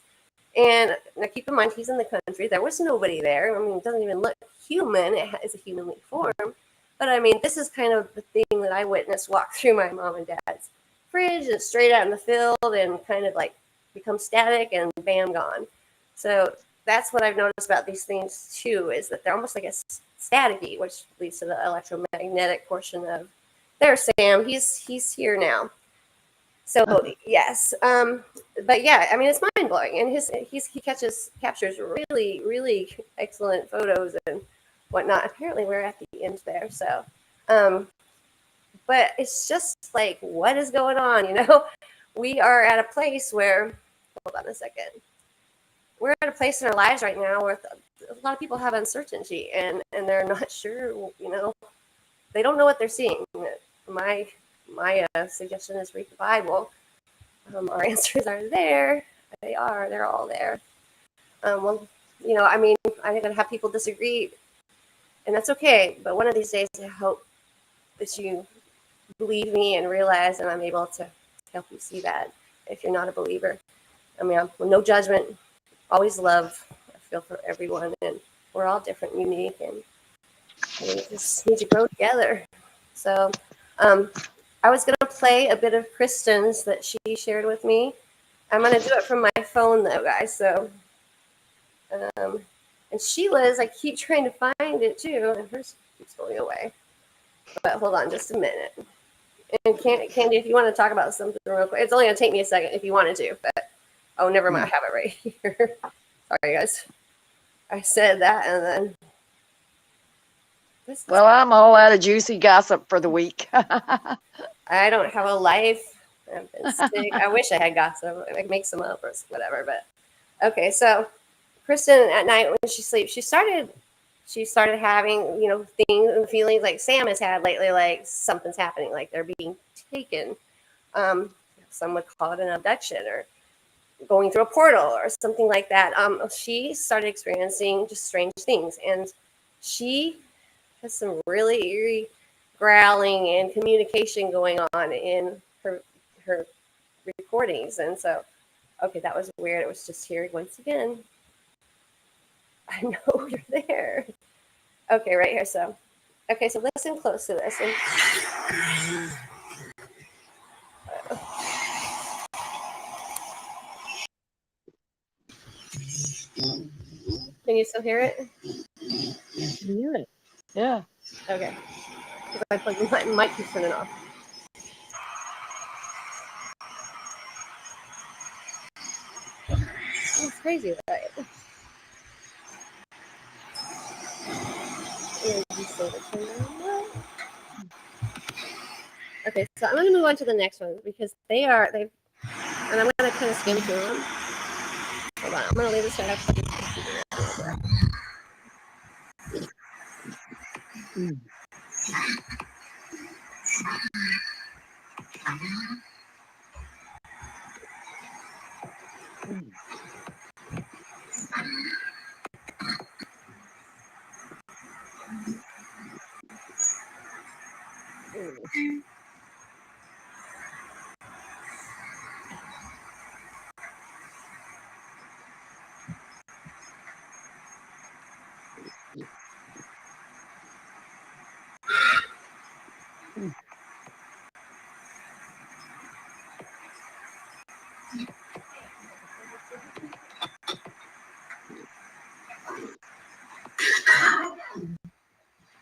And now keep in mind, he's in the country. There was nobody there. I mean, it doesn't even look human. It is a humanly form. But I mean, this is kind of the thing that I witnessed walk through my mom and dad's fridge and straight out in the field and kind of like become static and bam, gone. So that's what I've noticed about these things too, is that they're almost like a staticky, which leads to the electromagnetic portion of there. Sam, he's here now. So yes, but yeah, I mean, it's mind blowing, and he captures really, really excellent photos and whatnot. Apparently, we're at the end there, so but it's just like, what is going on? We are at a place where, hold on a second, we're at a place in our lives right now where a lot of people have uncertainty, and they're not sure. They don't know what they're seeing. My suggestion is read the Bible. Our answers are there. They're all there. Well, I mean, I'm going to have people disagree, and that's okay. But one of these days, I hope that you believe me and realize, and I'm able to help you see that if you're not a believer. I mean, no judgment, always love. I feel for everyone, and we're all different and unique, and we just need to grow together. So I was going to play a bit of Kristen's that she shared with me. I'm going to do it from my phone, though, guys. So, and Sheila's, I keep trying to find it, too, and hers keeps going away. But hold on just a minute. And Candy, if you want to talk about something real quick, it's only going to take me a second if you wanted to. But, oh, never mind. I have it right here. Sorry, guys. I said that, and then... Well, I'm all out of juicy gossip for the week. I don't have a life. I've been sick. I wish I had gossip. I could make some up or whatever. But okay, so Kristen at night when she sleeps, she started having things and feelings like Sam has had lately, like something's happening, like they're being taken. Some would call it an abduction or going through a portal or something like that. She started experiencing just strange things, and she has some really eerie growling and communication going on in her recordings. And so, okay, that was weird. It was just here once again. I know you're there. Okay, right here. So, okay, so listen close to this. Can you still hear it? Yeah. Okay. Because I plugged my mic keeps turning off. It's crazy, right? Okay, so I'm going to move on to the next one because they've, and I'm going to kind of skim through them. Hold on, I'm going to leave this right up.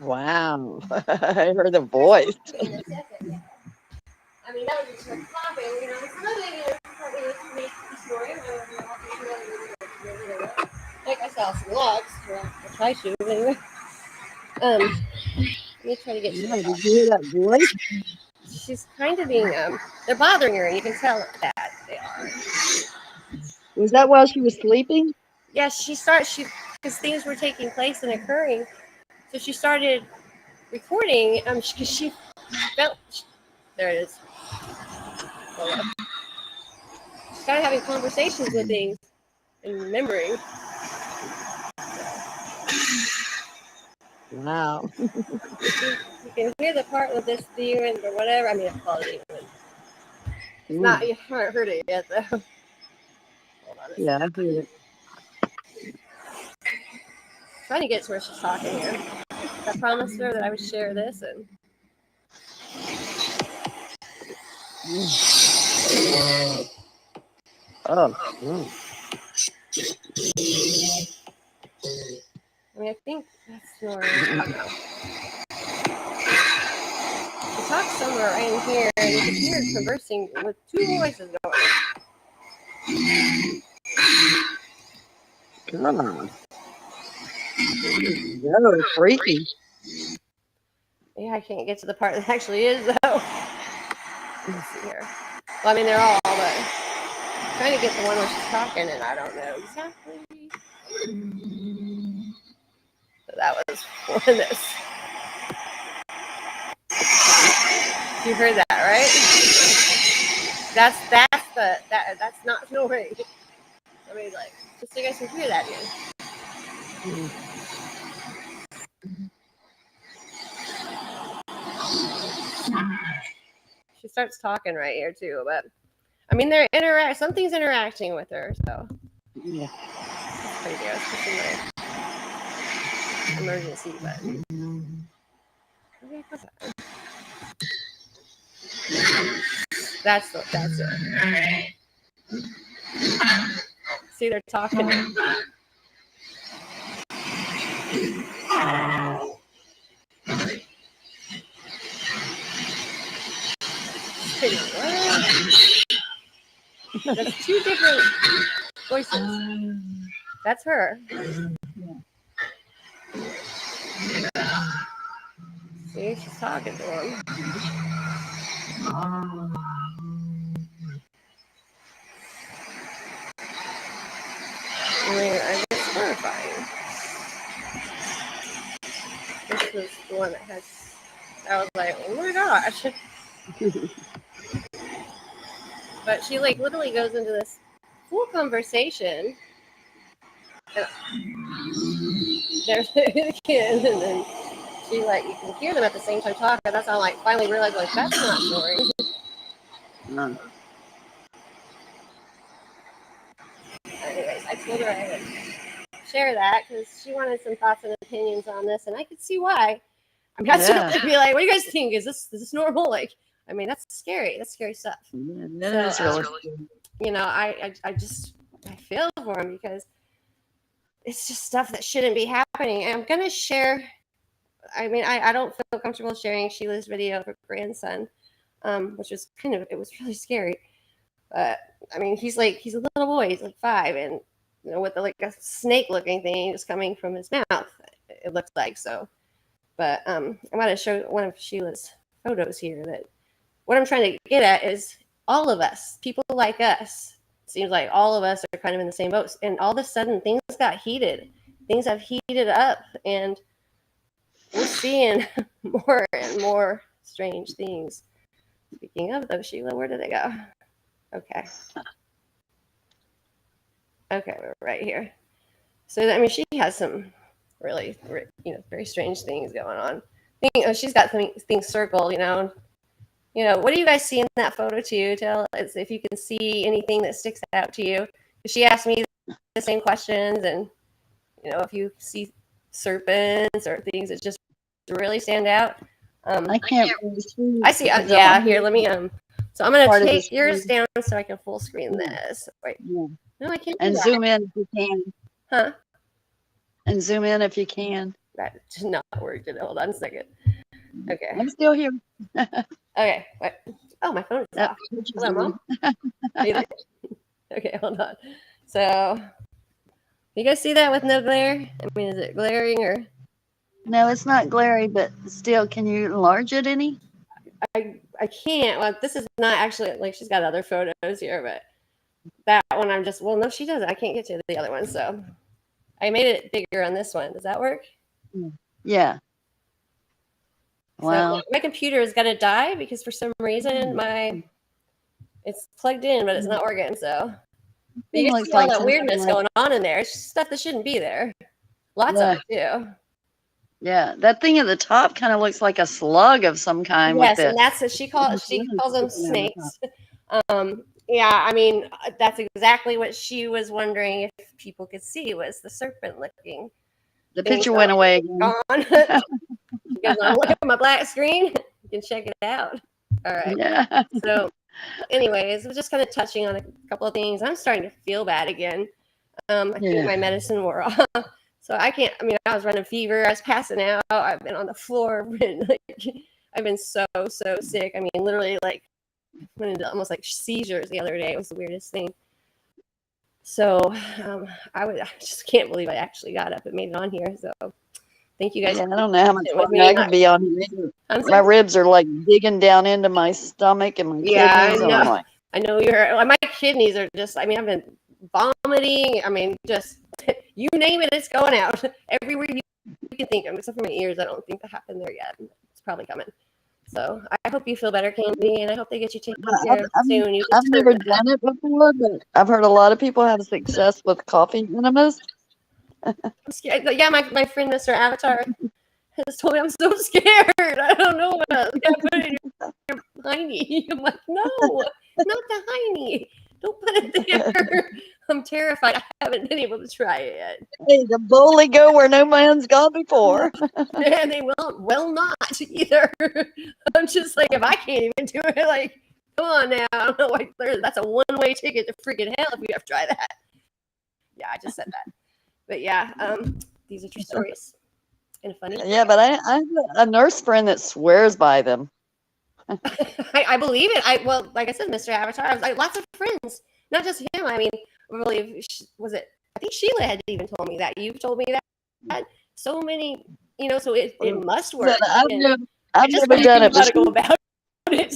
Wow. I heard the voice. Yeah. I mean, that was just like popping, you know. It's another thing that make the story. Like I saw some logs. Well, I'll try to anyway. Let me try to get to Yeah, the top. did you hear that voice? She's kind of being they're bothering her, and you can tell that they are. Was that while she was sleeping? Yes, she because things were taking place and occurring, so she started recording. Because she felt there it is. She started having conversations with things and remembering. Wow. You can hear the part with this demon or whatever. I mean, I call it demon. It's not. You haven't heard it yet, though. Hold on. Yeah, I heard it. Trying to get to where she's talking here. I promised her that I would share this, and Oh. I mean, I think that's your. She talks somewhere right in here, and you can hear her conversing with two voices going. Come on. That was freaky. Yeah, I can't get to the part that actually is, though. Let's see here. Well, I mean, they're all, but I'm trying to get the one where she's talking, and I don't know exactly. So that was one this. You heard that, right? That's not snoring. I mean, like, just so you guys can hear that again. She starts talking right here too, but I mean, something's interacting with her, so Yeah. that's pretty good. I was pushing my emergency button. Okay, that's it. See, they're talking. That's two different voices. That's her. See, she's talking to him. I mean, it's horrifying. This was the one that has. I was like, oh my gosh. But she like literally goes into this full conversation. There's the kid, and then she like you can hear them at the same time talking. That's how I like finally realized like that's not snoring. Anyways, I told her I would share that because she wanted some thoughts and opinions on this, and I could see why. I mean, that's really be like, what do you guys think? Is this normal? Like, I mean, that's scary. That's scary stuff. Yeah, that is really you know, I feel for him because it's just stuff that shouldn't be happening. And I'm gonna share. I mean, I don't feel comfortable sharing Sheila's video of her grandson, which was it was really scary. But I mean, he's a little boy. He's like 5, and you know, with like a snake-looking thing just coming from his mouth. It looks like so. But I'm going to show one of Sheila's photos here. That what I'm trying to get at is all of us, people like us. It seems like all of us are kind of in the same boat. And all of a sudden, things got heated. Things have heated up, and we're seeing more and more strange things. Speaking of those, Sheila, where did they go? Okay, we're right here. So I mean, she has some really, very strange things going on. She's got things circled. What do you guys see in that photo too? Tell us if you can see anything that sticks out to you. She asked me the same questions, and if you see serpents or things that just really stand out. I can't really see. I see. Yeah, here. Let me. So I'm gonna take yours down so I can full screen this. Wait. Yeah. No, I can't. And zoom in if you can. Huh? And zoom in if you can. That did not work. Hold on a second. Okay. I'm still here. Okay. What? Oh, my phone is off. Hello, Mom. Okay, hold on. So, you guys see that with no glare? I mean, is it glaring or? No, it's not glary, but still, can you enlarge it any? I can't. Well, this is not actually like she's got other photos here, but that one I'm just. Well, no, she doesn't. I can't get to the other one, so I made it bigger on this one. Does that work? Yeah. Wow. So my computer is gonna die because for some reason it's plugged in, but it's not working. So you can see all that weirdness going on in there. It's just stuff that shouldn't be there. Lots of it too. Yeah, that thing at the top kind of looks like a slug of some kind. Yes, with and that's what she calls them snakes. Yeah, I mean that's exactly what she was wondering if people could see was the serpent looking. The picture went away again. Gone. You guys want to look at my black screen? You can check it out. All right. Yeah. So, anyways, we're just kind of touching on a couple of things. I'm starting to feel bad again. I think my medicine wore off. So I can't. I mean, I was running fever. I was passing out. I've been on the floor. I've been so sick. I mean, literally, like went into almost like seizures the other day. It was the weirdest thing. So I just can't believe I actually got up and made it on here. So thank you guys. Yeah, I don't know how much longer I can be on here. My ribs are like digging down into my stomach and my kidneys. I know. I know my kidneys are just. I mean, I've been vomiting. I mean, just you name it, it's going out everywhere you can think of, except for my ears. I don't think that happened there yet. It's probably coming. So I hope you feel better, Candy, and I hope they get you taken care of soon. I've never done it before, but I've heard a lot of people have success with coffee enemas. I'm scared. Yeah, my friend Mr. Avatar has told me I'm so scared. I don't know about it. Put it in your hiney. I'm like, no, not the hiney. Don't put it there. I'm terrified. I haven't been able to try it yet. Hey, the boldly go where no man's gone before. And they will not either. I'm just like, if I can't even do it, like, come on now. I don't know why that's a one-way ticket to freaking hell if you have to try that. Yeah, I just said that. But yeah, these are true stories. And funny. Yeah, but I have a nurse friend that swears by them. I believe it. Well, like I said, Mr. Avatar, I was like, lots of friends, not just him. I mean, I believe I think Sheila had even told me that. You told me that. So many, so it must work. I've never done it. But go about it.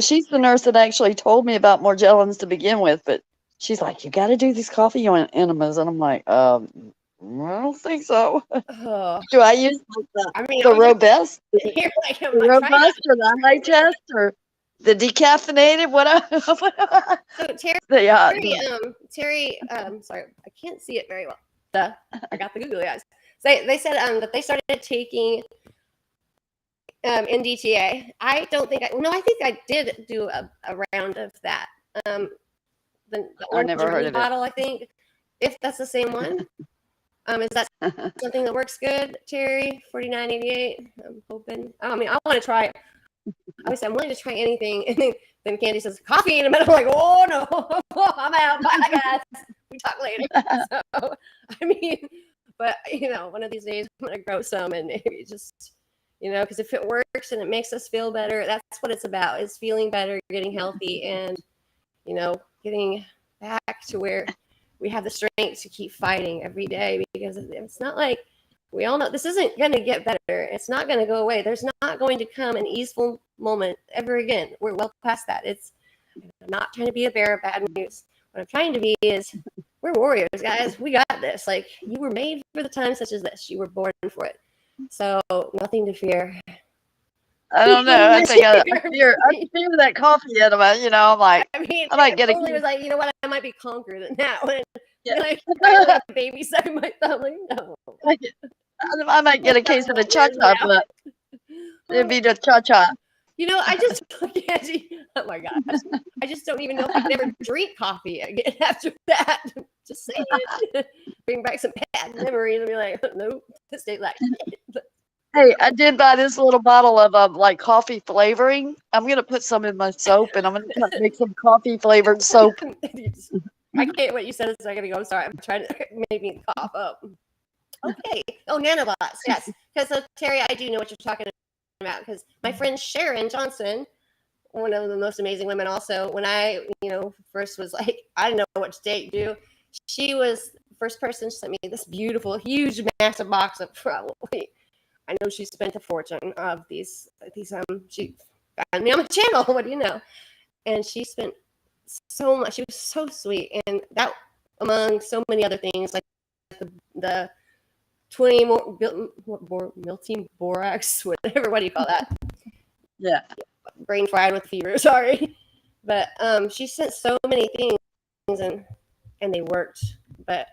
She's the nurse that actually told me about Morgellons to begin with, but she's like, you got to do these coffee enemas, and I'm like, I don't think so. Do I use the robust, the robust, or the high test, or the decaffeinated? What? So Terry, sorry, I can't see it very well. I got the googly eyes. They said that they started taking NDTA. I don't think I think I did do a round of that. The I never heard of bottle, I think, if that's the same one. Is that something that works good, Terry? $49.88. I'm hoping. I mean, I want to try it. Obviously, I'm willing to try anything. And then Candy says, coffee in a minute. I'm like, oh, no. I'm out. Bye, guys. We talk later. So, I mean, but, one of these days, I'm going to grow some and maybe just, because if it works and it makes us feel better, that's what it's about, is feeling better, getting healthy, and, getting back to where we have the strength to keep fighting every day, because it's not like we all know this isn't going to get better. It's not going to go away. There's not going to come an easeful moment ever again. We're well past that. I'm not trying to be a bearer of bad news. What I'm trying to be is we're warriors, guys. We got this. Like, you were made for the time such as this. You were born for it. So nothing to fear. I don't know. I think I fear that coffee enema. I'm like, I mean, I might get a. Was like, what? I might be conquered now. And like, baby sucking my thumb. Like, no. I might get a case of the cha-cha, but it'd be the cha-cha. I just can't. Oh my gosh, I just don't even know if I can ever drink coffee again after that. Just saying it. Bring back some bad memories and be like, nope, this tastes like it. Hey, I did buy this little bottle of like coffee flavoring. I'm gonna put some in my soap, and I'm gonna make some coffee flavored soap. I can't. What you said a second ago. I'm sorry. I'm trying to make me cough up. Okay. Oh, nanobots. Yes. Because so Terry, I do know what you're talking about. Because my friend Sharon Johnson, one of the most amazing women, also when I first was like, I didn't know what to do. She was the first person to send me this beautiful, huge, massive box of probably. I know she spent a fortune of these. She found me on my channel. What do you know? And she spent so much. She was so sweet, and that among so many other things like the 20 melting borax, whatever. What do you call that? Yeah. Brain fried with fever. Sorry, but she sent so many things, and they worked. But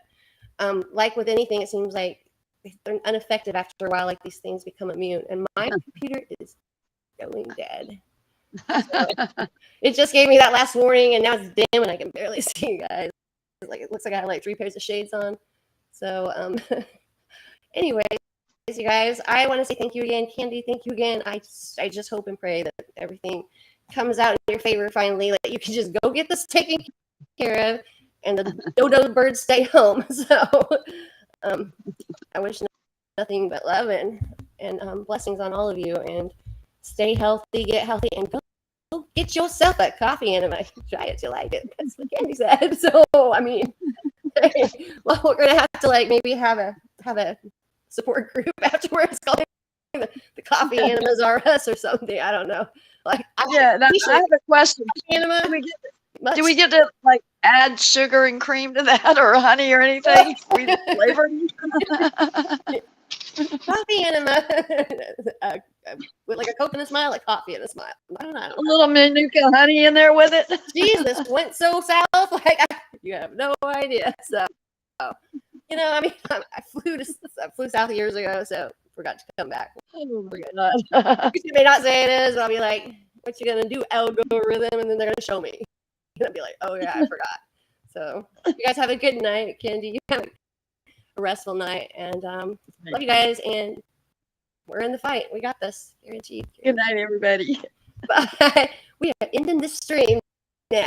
like with anything, it seems like they're ineffective after a while. Like these things become immune, and my computer is going dead. So it just gave me that last warning, and now it's dim, and I can barely see you guys. Like it looks like I have like 3 pairs of shades on. So anyways, you guys, I want to say thank you again, Candy. Thank you again. I just hope and pray that everything comes out in your favor finally. That you can just go get this taken care of, and the dodo birds stay home. So I wish nothing but love and blessings on all of you, and stay healthy, get healthy, and go get yourself a coffee enema. Try it till you like it. That's what Candy said. So I mean, well, we're gonna have to like maybe have a support group afterwards called the coffee enemas are us or something. I don't know. Like Yeah, I have a question. Enema. Do we get to like add sugar and cream to that, or honey, or anything? We flavor. Coffee enema with like a Coke and a smile, like coffee and a smile. I don't know. A little Manuka honey in there with it. Jesus, went so south. Like you have no idea. So I mean, I flew south years ago, so forgot to come back. Oh my God. You may not say it is, but I'll be like, "What you gonna do, algorithm?" And then they're gonna show me. And I'll be like, "Oh yeah, I forgot." So you guys have a good night, Candy. You have a restful night, and love you guys. And we're in the fight. We got this, guaranteed. Good night, everybody. Bye. We are ending this stream now.